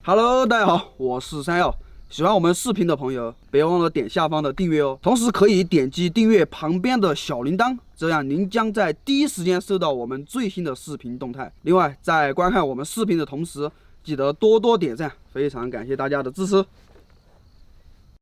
Hello， 大家好，我是山药。喜欢我们视频的朋友，别忘了点下方的订阅哦。同时可以点击订阅旁边的小铃铛，这样您将在第一时间收到我们最新的视频动态。另外，在观看我们视频的同时，记得多多点赞，非常感谢大家的支持。